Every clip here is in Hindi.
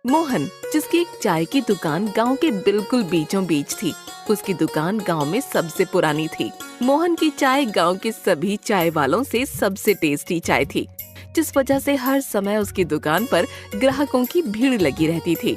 मोहन, जिसकी एक चाय की दुकान गांव के बिल्कुल बीचों बीच थी। उसकी दुकान गांव में सबसे पुरानी थी। मोहन की चाय गांव के सभी चाय वालों से सबसे टेस्टी चाय थी, जिस वजह से हर समय उसकी दुकान पर ग्राहकों की भीड़ लगी रहती थी।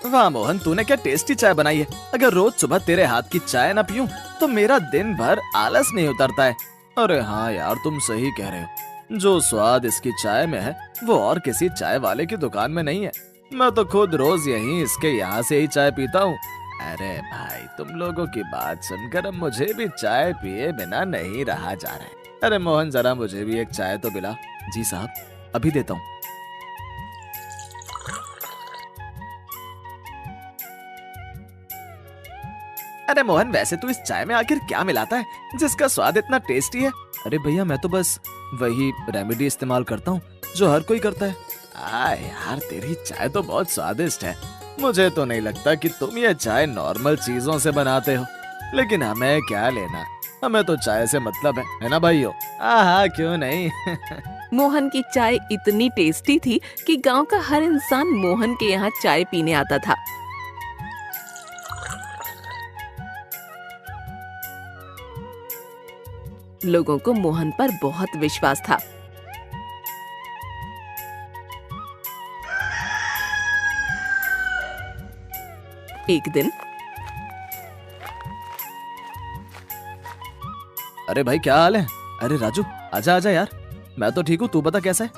वाह मोहन, तूने क्या टेस्टी चाय बनाई है। अगर रोज सुबह तेरे हाथ की चाय ना पीऊं तो मेरा दिन भर आलस नहीं उतरता है। अरे हाँ यार, तुम सही कह रहे हो। जो स्वाद इसकी चाय में है वो और किसी चाय वाले की दुकान में नहीं है। मैं तो खुद रोज यहीं इसके यहाँ से ही चाय पीता हूँ। अरे भाई, तुम लोगों की बात सुनकर अब मुझे भी चाय पिए बिना नहीं रहा जा रहा है। अरे मोहन, जरा मुझे भी एक चाय तो पिला। जी साहब, अभी देता हूँ। अरे मोहन, वैसे तू इस चाय में आखिर क्या मिलाता है जिसका स्वाद इतना टेस्टी है? अरे भैया, मैं तो बस वही रेमेडी इस्तेमाल करता हूँ जो हर कोई करता है। यार, तेरी चाय तो बहुत स्वादिष्ट है। मुझे तो नहीं लगता कि तुम ये चाय नॉर्मल चीजों से बनाते हो, लेकिन हमें क्या लेना, हमें तो चाय से मतलब है ना भाइयों? हाँ, क्यों नहीं। मोहन की चाय इतनी टेस्टी थी कि गांव का हर इंसान मोहन के यहाँ चाय पीने आता था। लोगों को मोहन पर बहुत विश्वास था। एक दिन, अरे भाई, क्या हाल है? अरे राजू, आजा आजा यार। मैं तो ठीक हूँ, तू बता कैसा है?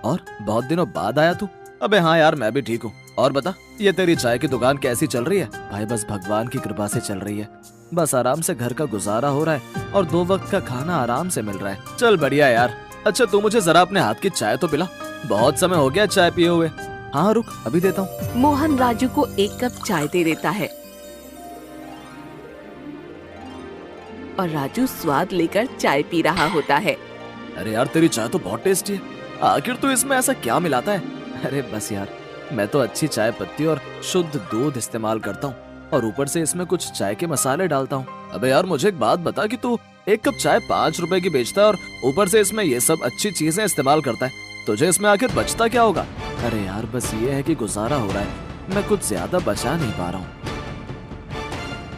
और बहुत दिनों बाद आया तू। अबे हाँ यार, मैं भी ठीक हूँ। और बता, ये तेरी चाय की दुकान कैसी चल रही है? भाई बस भगवान की कृपा से चल रही है। बस आराम से घर का गुजारा हो रहा है और 2 वक्त का खाना आराम से मिल रहा है। चल बढ़िया यार। अच्छा, तू मुझे जरा अपने हाथ की चाय तो पिला। बहुत समय हो गया चाय पिए हुए। हाँ रुक, अभी देता हूँ। मोहन राजू को 1 कप चाय दे देता है और राजू स्वाद लेकर चाय पी रहा होता है। अरे यार, तेरी चाय तो बहुत टेस्टी है। आखिर तू इसमें ऐसा क्या मिलाता है? अरे बस यार, मैं तो अच्छी चाय पत्ती और शुद्ध दूध इस्तेमाल करता हूँ और ऊपर से इसमें कुछ चाय के मसाले डालता हूँ। अबे यार, मुझे एक बात बता कि तू 1 कप चाय 5 रुपए की बेचता है और ऊपर से इसमें ये सब अच्छी चीजें इस्तेमाल करता है, तुझे इसमें आखिर बचता क्या होगा? अरे यार, बस ये है कि गुजारा हो रहा है, मैं कुछ ज्यादा बचा नहीं पा रहा हूँ।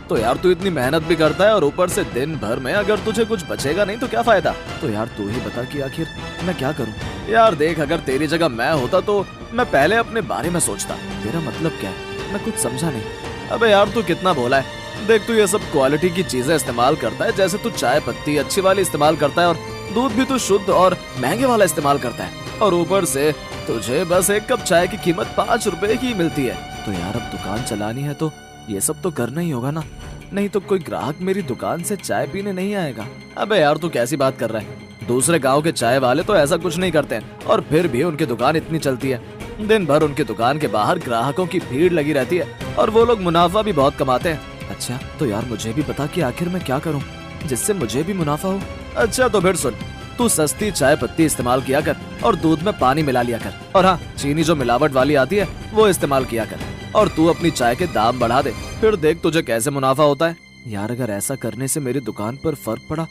तो यार, तू इतनी मेहनत भी करता है और ऊपर से दिन भर में अगर तुझे कुछ बचेगा नहीं तो क्या फायदा? तो यार तू ही बता कि आखिर मैं क्या करूं? यार देख, अगर तेरी जगह मैं होता तो मैं पहले अपने बारे में सोचता। तेरा मतलब क्या है? मैं कुछ समझा नहीं। अबे यार, तू कितना भोला है। देख, तू ये सब क्वालिटी की चीजें इस्तेमाल करता है, जैसे तू चाय पत्ती अच्छी वाली इस्तेमाल करता है और दूध भी तू शुद्ध और महंगे वाला इस्तेमाल करता है, और ऊपर से तुझे बस 1 कप चाय की कीमत 5 रुपए की मिलती है। तो यार, अब दुकान चलानी है तो ये सब तो करना ही होगा ना, नहीं तो कोई ग्राहक मेरी दुकान से चाय पीने नहीं आएगा। अबे यार, तू कैसी बात कर रहा है? दूसरे गांव के चाय वाले तो ऐसा कुछ नहीं करते हैं और फिर भी उनकी दुकान इतनी चलती है। दिन भर उनकी दुकान के बाहर ग्राहकों की भीड़ लगी रहती है और वो लोग मुनाफा भी बहुत कमाते हैं। अच्छा, तो यार मुझे भी पता कि आखिर मैं क्या करूं जिससे मुझे भी मुनाफा हो। अच्छा, तो फिर सुन, तू सस्ती चाय पत्ती इस्तेमाल किया कर और दूध में पानी मिला लिया कर, और हाँ, चीनी जो मिलावट वाली आती है वो इस्तेमाल किया कर, और तू अपनी चाय के दाम बढ़ा दे, फिर देख तुझे कैसे मुनाफा होता है। यार, अगर ऐसा करने से मेरी दुकान पर फर्क पड़ा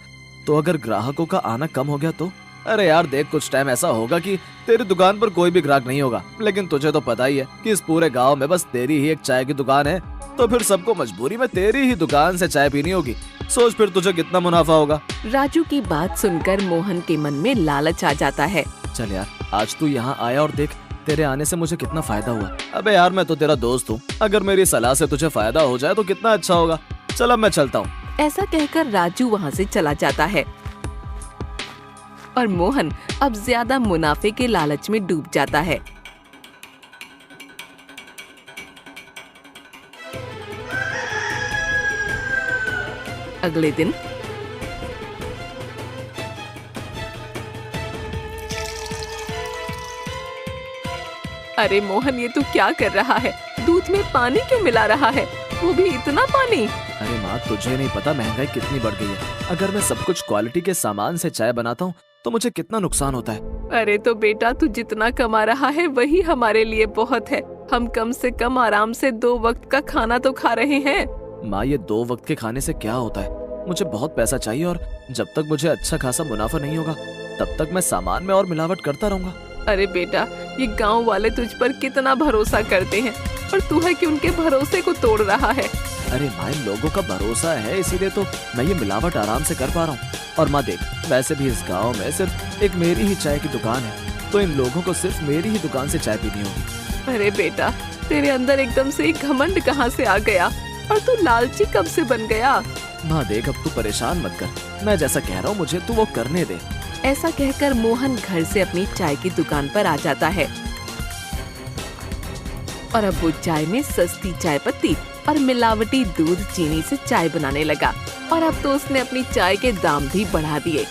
तो अगर ग्राहकों का आना कम हो गया तो? अरे यार देख, कुछ टाइम ऐसा होगा कि तेरी दुकान पर कोई भी ग्राहक नहीं होगा, लेकिन तुझे तो पता ही है कि इस पूरे गांव में बस तेरी ही एक चाय की दुकान है, तो फिर सबको मजबूरी में तेरी ही दुकान से चाय पीनी होगी। सोच फिर तुझे कितना मुनाफा होगा। राजू की बात सुनकर मोहन के मन में लालच आ जाता है। चल यार, आज तू यहाँ आया और देख तेरे आने से मुझे कितना फायदा हुआ। अबे यार, मैं तो तेरा दोस्त हूँ, अगर मेरी सलाह से तुझे फायदा हो जाए तो कितना अच्छा होगा। चल अब मैं चलता हूँ। ऐसा कहकर राजू वहाँ से चला जाता है और मोहन अब ज्यादा मुनाफे के लालच में डूब जाता है। अगले दिन अरे मोहन, ये तू क्या कर रहा है? दूध में पानी क्यों मिला रहा है, वो भी इतना पानी? अरे माँ, तुझे नहीं पता महंगाई कितनी बढ़ गई है। अगर मैं सब कुछ क्वालिटी के सामान से चाय बनाता हूँ तो मुझे कितना नुकसान होता है। अरे तो बेटा, तू जितना कमा रहा है वही हमारे लिए बहुत है। हम कम से कम आराम से 2 वक्त का खाना तो खा रहे हैं। माँ, ये 2 वक्त के खाने से क्या होता है? मुझे बहुत पैसा चाहिए और जब तक मुझे अच्छा खासा मुनाफा नहीं होगा तब तक मैं सामान में और मिलावट करता रहूंगा। अरे बेटा, ये गांव वाले तुझ पर कितना भरोसा करते हैं और तू है कि उनके भरोसे को तोड़ रहा है। अरे माँ, इन लोगों का भरोसा है इसीलिए तो मैं ये मिलावट आराम से कर पा रहा हूँ। और माँ देख, वैसे भी इस गांव में सिर्फ एक मेरी ही चाय की दुकान है, तो इन लोगों को सिर्फ मेरी ही दुकान से चाय पीनी होगी। अरे बेटा, तेरे अंदर एकदम से एक घमंड कहाँ से आ गया और तू लालची कब से बन गया? माँ देख, अब तू परेशान मत कर, मैं जैसा कह रहा हूँ मुझे तू वो करने दे। ऐसा कहकर मोहन घर से अपनी चाय की दुकान पर आ जाता है और अब वो चाय में सस्ती चाय पत्ती और मिलावटी दूध चीनी से चाय बनाने लगा और अब तो उसने अपनी चाय के दाम भी बढ़ा दिए।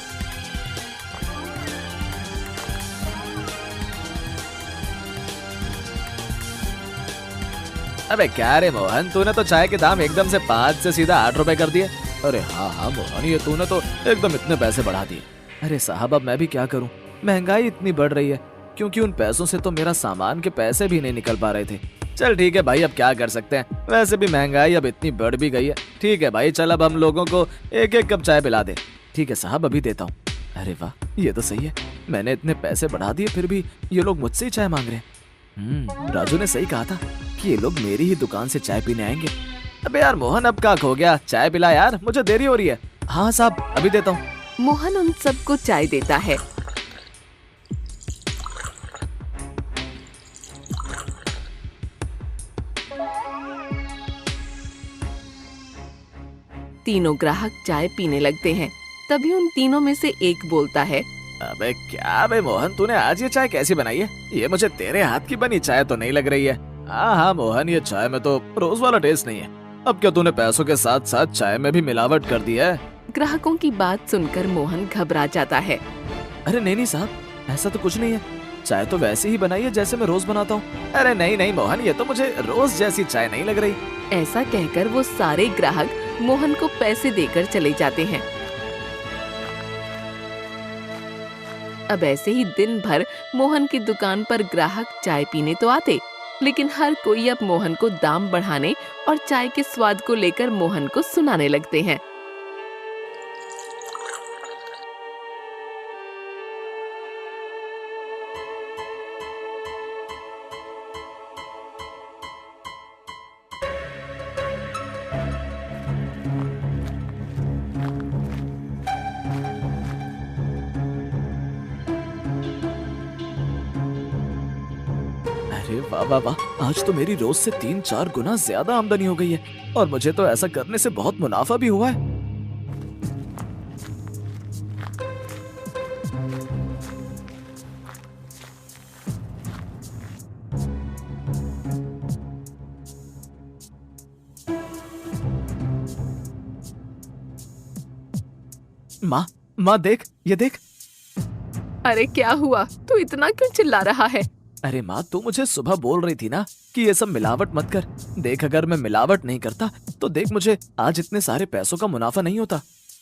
अबे क्या रे मोहन, तूने तो चाय के दाम एकदम से 5 से सीधा 8 रुपए कर दिए। अरे हाँ मोहन, ये तूने तो एकदम इतने पैसे बढ़ा दिए। अरे साहब, अब मैं भी क्या करूं, महंगाई इतनी बढ़ रही है, क्योंकि उन पैसों से तो मेरा सामान के पैसे भी नहीं निकल पा रहे थे। चल ठीक है भाई, अब क्या कर सकते हैं, वैसे भी महंगाई अब इतनी बढ़ भी गई है। ठीक है भाई, चल अब हम लोगों को एक एक कप चाय पिला दे। ठीक है साहब, अभी देता हूँ। अरे वाह, ये तो सही है, मैंने इतने पैसे बढ़ा दिए फिर भी ये लोग मुझसे ही चाय मांग रहे हैं। राजू ने सही कहा था कि ये लोग मेरी ही दुकान से चाय पीने आएंगे। अबे यार मोहन, अब क्या खो गया, चाय पिला यार, मुझे देरी हो रही है। हाँ साहब, अभी देता हूँ। मोहन उन सबको चाय देता है। तीनों ग्राहक चाय पीने लगते हैं। तभी उन तीनों में से एक बोलता है, अबे क्या बे मोहन, तूने आज ये चाय कैसी बनाई है? ये मुझे तेरे हाथ की बनी चाय तो नहीं लग रही है। हाँ मोहन, ये चाय में तो रोज वाला टेस्ट नहीं है। अब क्या तूने पैसों के साथ साथ चाय में भी मिलावट कर दी है? ग्राहकों की बात सुनकर मोहन घबरा जाता है। अरे नहीं साहब, ऐसा तो कुछ नहीं है, चाय तो वैसे ही बनाई है जैसे मैं रोज बनाता हूँ। अरे नहीं मोहन, ये तो मुझे रोज जैसी चाय नहीं लग रही। ऐसा कहकर वो सारे ग्राहक मोहन को पैसे देकर चले जाते हैं। अब ऐसे ही दिन भर मोहन की दुकान पर ग्राहक चाय पीने तो आते, लेकिन हर कोई अब मोहन को दाम बढ़ाने और चाय के स्वाद को लेकर मोहन को सुनाने लगते हैं। अरे वाह वाह वाह, आज तो मेरी रोज से 3-4 गुना ज्यादा आमदनी हो गई है और मुझे तो ऐसा करने से बहुत मुनाफा भी हुआ है। माँ देख, ये देख। अरे क्या हुआ, तू इतना क्यों चिल्ला रहा है? अरे माँ, तू मुझे सुबह बोल रही थी ना कि ये सब मिलावट मत कर। देख, अगर मैं मिलावट नहीं करता तो देख, मुझे आज इतने सारे पैसों का मुनाफा नहीं होता।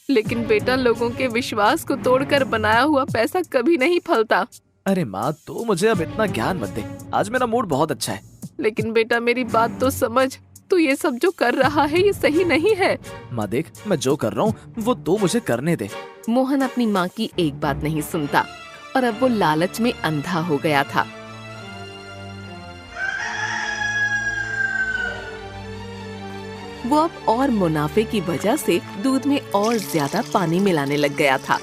लेकिन बेटा, लोगों के विश्वास को तोड़कर बनाया हुआ पैसा कभी नहीं फलता। अरे माँ, तू मुझे अब इतना ज्ञान मत दे, आज मेरा मूड बहुत अच्छा है। लेकिन बेटा, मेरी बात तो समझ, तू ये सब जो कर रहा है ये सही नहीं है। माँ देख, मैं जो कर रहा हूँ वो तू मुझे करने दे। मोहन अपनी माँ की एक बात नहीं सुनता और अब वो लालच में अंधा हो गया था। वो अब और मुनाफे की वजह से दूध में और ज्यादा पानी मिलाने लग गया था।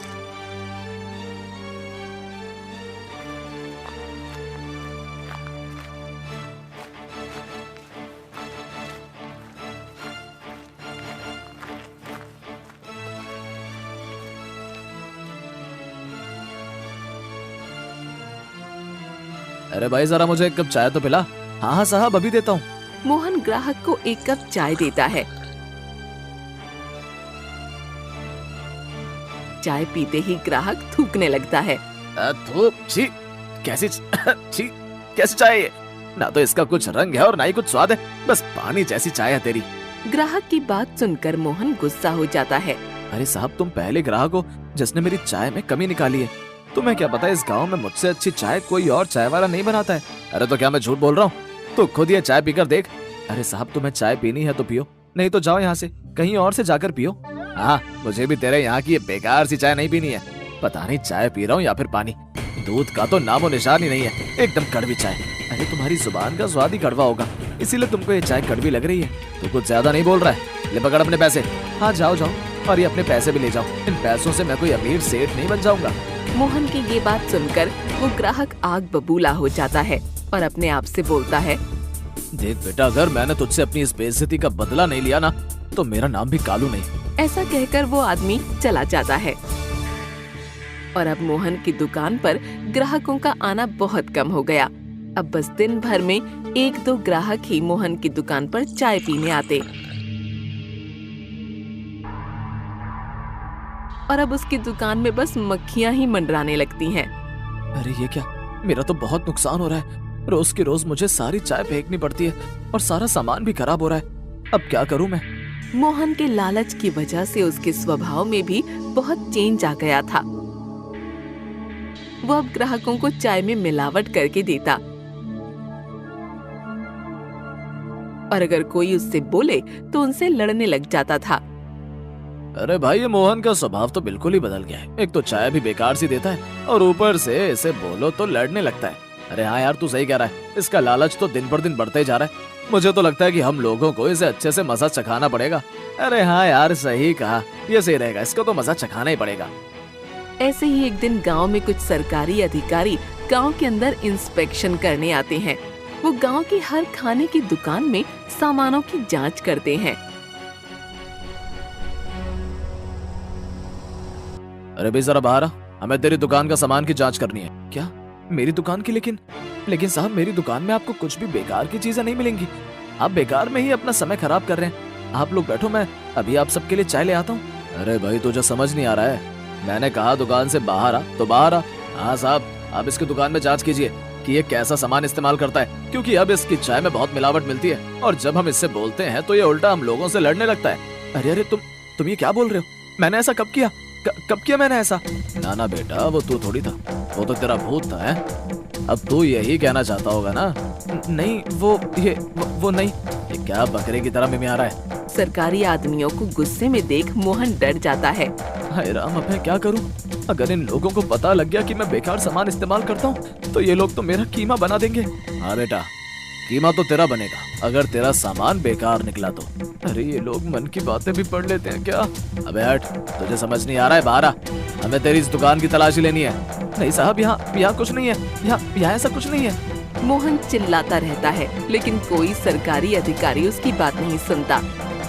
अरे भाई, जरा मुझे एक कप चाय तो पिला। हाँ साहब, अभी देता हूँ। मोहन ग्राहक को एक कप चाय देता है। चाय पीते ही ग्राहक थूकने लगता है। छी, कैसी चाय है ये? ना तो इसका कुछ रंग है और ना ही कुछ स्वाद है, बस पानी जैसी चाय है तेरी। ग्राहक की बात सुनकर मोहन गुस्सा हो जाता है। अरे साहब, तुम पहले ग्राहक हो जिसने मेरी चाय में कमी निकाली है। तुम्हें क्या पता, इस गांव में मुझसे अच्छी चाय कोई और चाय वाला नहीं बनाता है। अरे तो क्या मैं झूठ बोल रहा हूँ? तो खुद ये चाय पीकर देख। अरे साहब, तुम्हें चाय पीनी है तो पियो, नहीं तो जाओ यहाँ से, कहीं और से जाकर पियो। हाँ, मुझे भी तेरे यहाँ की ये बेकार सी चाय नहीं पीनी है। पता नहीं चाय पी रहा हूँ या फिर पानी, दूध का तो नामो निशान ही नहीं है, एकदम कड़वी चाय। अरे तुम्हारी जुबान का स्वाद ही कड़वा होगा, इसीलिए तुमको ये चाय कड़वी लग रही है। तू कुछ ज्यादा नहीं बोल रहा है, ले पकड़ अपने पैसे। हाँ जाओ जाओ, और ये अपने पैसे भी ले जाओ, इन पैसों से मैं कोई अमीर सेठ नहीं बन जाऊंगा। मोहन की ये बात सुनकर वो ग्राहक आग बबूला हो जाता है और अपने आप से बोलता है, देख बेटा, अगर मैंने तुझसे अपनी इस बेइज्जती का बदला नहीं लिया ना, तो मेरा नाम भी कालू नहीं। ऐसा कहकर वो आदमी चला जाता है और अब मोहन की दुकान पर ग्राहकों का आना बहुत कम हो गया। अब बस दिन भर में 1-2 ग्राहक ही मोहन की दुकान पर चाय पीने आते और अब उसकी दुकान में बस मक्खियां ही मंडराने लगती हैं। अरे ये क्या, मेरा तो बहुत नुकसान हो रहा है। रोज की रोज मुझे सारी चाय फेंकनी पड़ती है और सारा सामान भी खराब हो रहा है। अब क्या करूं मैं? मोहन के लालच की वजह से उसके स्वभाव में भी बहुत चेंज आ गया था। वो अब ग्राहकों को चाय में मिलावट करके देता और अगर कोई उससे बोले तो उनसे लड़ने लग जाता था। अरे भाई, ये मोहन का स्वभाव तो बिल्कुल ही बदल गया है। एक तो चाय भी बेकार सी देता है और ऊपर से इसे बोलो तो लड़ने लगता है। अरे हाँ यार, तू सही कह रहा है, इसका लालच तो दिन पर दिन बढ़ता ही जा रहा है। मुझे तो लगता है कि हम लोगों को इसे अच्छे से मजा चखाना पड़ेगा। अरे हाँ यार, सही कहा, ये सही रहेगा, इसको तो मजा चखाना ही पड़ेगा। ऐसे ही एक दिन गांव में कुछ सरकारी अधिकारी गांव के अंदर इंस्पेक्शन करने आते हैं। वो गांव की हर खाने की दुकान में सामानों की जांच करते हैं। अरे भाई जरा बाहर आ, हमें तेरी दुकान का सामान की जांच करनी है। क्या मेरी दुकान की? लेकिन साहब, मेरी दुकान में आपको कुछ भी बेकार की चीजें नहीं मिलेंगी। आप बेकार में ही अपना समय खराब कर रहे हैं। आप लोग बैठो, मैं अभी आप सबके लिए चाय ले आता हूँ। अरे भाई, तुझे समझ नहीं आ रहा है, मैंने कहा दुकान से बाहर आ तो बाहर आ। हाँ साहब, आप इसकी दुकान में जांच कीजिए कि ये कैसा सामान इस्तेमाल करता है, क्योंकि अब इसकी चाय में बहुत मिलावट मिलती है और जब हम इससे बोलते हैं तो ये उल्टा हम लोगों से लड़ने लगता है। अरे अरे, तुम ये क्या बोल रहे हो? मैंने ऐसा कब किया? कब किया मैंने ऐसा? ना बेटा, वो तू थोड़ी था, वो तो तेरा भूत था। है अब तू यही कहना चाहता होगा ना? नहीं, वो नहीं। ये क्या बकरे की तरह में आ रहा है? सरकारी आदमियों को गुस्से में देख मोहन डर जाता है। हाय राम, अब मैं क्या करूं? अगर इन लोगों को पता लग गया कि मैं बेकार सामान इस्तेमाल करता हूं, तो ये लोग तो मेरा कीमा बना देंगे। हाँ बेटा, कीमा तो तेरा बनेगा अगर तेरा सामान बेकार निकला तो। अरे ये लोग मन की बातें भी पढ़ लेते हैं क्या? अबे हट, तुझे समझ नहीं आ रहा है? बाहर आ, हमें तेरी इस दुकान की तलाशी लेनी है। नहीं साहब, यहाँ कुछ नहीं है, यहाँ ऐसा कुछ नहीं है। मोहन चिल्लाता रहता है, लेकिन कोई सरकारी अधिकारी उसकी बात नहीं सुनता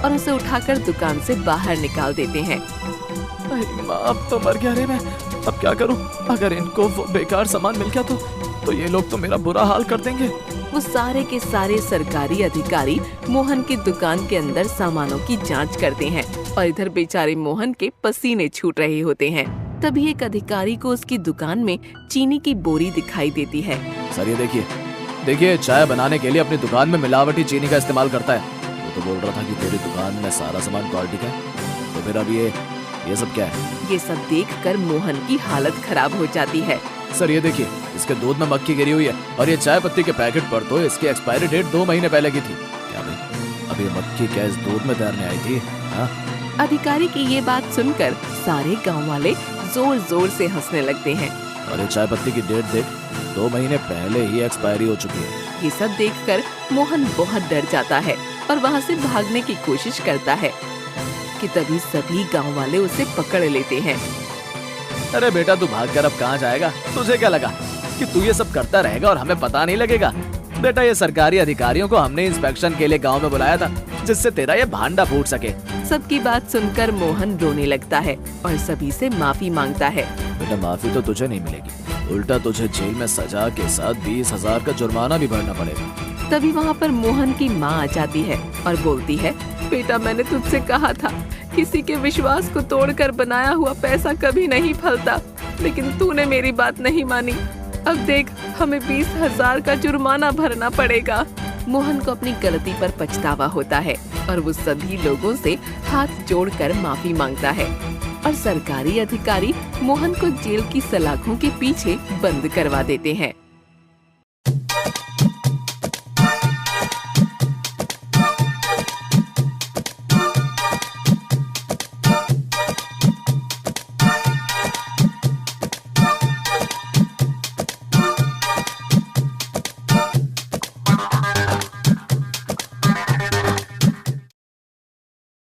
और उसे उठाकर दुकान से बाहर निकाल देते हैं। अरे माँ, अब तो मर गया रे मैं। अब क्या करूं? अगर इनको वो बेकार सामान मिल गया तो ये लोग तो मेरा बुरा हाल कर देंगे। वो सारे के सारे सरकारी अधिकारी मोहन की दुकान के अंदर सामानों की जांच करते हैं और इधर बेचारे मोहन के पसीने छूट रहे होते हैं। तभी एक अधिकारी को उसकी दुकान में चीनी की बोरी दिखाई देती है। सर ये देखिए, चाय बनाने के लिए अपनी दुकान में मिलावटी चीनी का इस्तेमाल करता है। वो तो बोल रहा था कि तेरी दुकान में सारा सामान क्वालिटी का है, तो फिर अब ये सब क्या है? ये सब देखकर मोहन की हालत खराब हो जाती है। सर ये देखिए, इसके दूध में मक्खी गिरी हुई है और ये चाय पत्ती के पैकेट पर तो इसकी एक्सपायरी डेट 2 महीने पहले की थी। क्या भाई, अब ये मक्खी क्या इस दूध में तैरने आई थी? हाँ? अधिकारी की ये बात सुनकर सारे गांव वाले जोर जोर से हंसने लगते हैं। और ये चाय पत्ती की डेट देख, 2 महीने पहले ही एक्सपायरी हो चुकी है। ये सब देखकर मोहन बहुत डर जाता है और वहाँ से भागने की कोशिश करता है कि तभी सभी गांव वाले उसे पकड़ लेते हैं। अरे बेटा, तू भागकर अब कहाँ जाएगा? तुझे क्या लगा कि तू ये सब करता रहेगा और हमें पता नहीं लगेगा? बेटा, ये सरकारी अधिकारियों को हमने इंस्पेक्शन के लिए गांव में बुलाया था, जिससे तेरा ये भांडा फूट सके। सबकी बात सुनकर मोहन रोने लगता है और सभी से माफी मांगता है। बेटा, माफी तो तुझे नहीं मिलेगी, उल्टा तुझे जेल में सजा के साथ 20,000 का जुर्माना भी भरना पड़ेगा। तभी वहाँ पर मोहन की माँ आ जाती है और बोलती है, बेटा, मैंने तुझसे कहा था, किसी के विश्वास को तोड़कर बनाया हुआ पैसा कभी नहीं फलता, लेकिन तूने मेरी बात नहीं मानी। अब देख, हमें 20,000 का जुर्माना भरना पड़ेगा। मोहन को अपनी गलती पर पछतावा होता है और वो सभी लोगों से हाथ जोड़कर माफी मांगता है और सरकारी अधिकारी मोहन को जेल की सलाखों के पीछे बंद करवा देते हैं।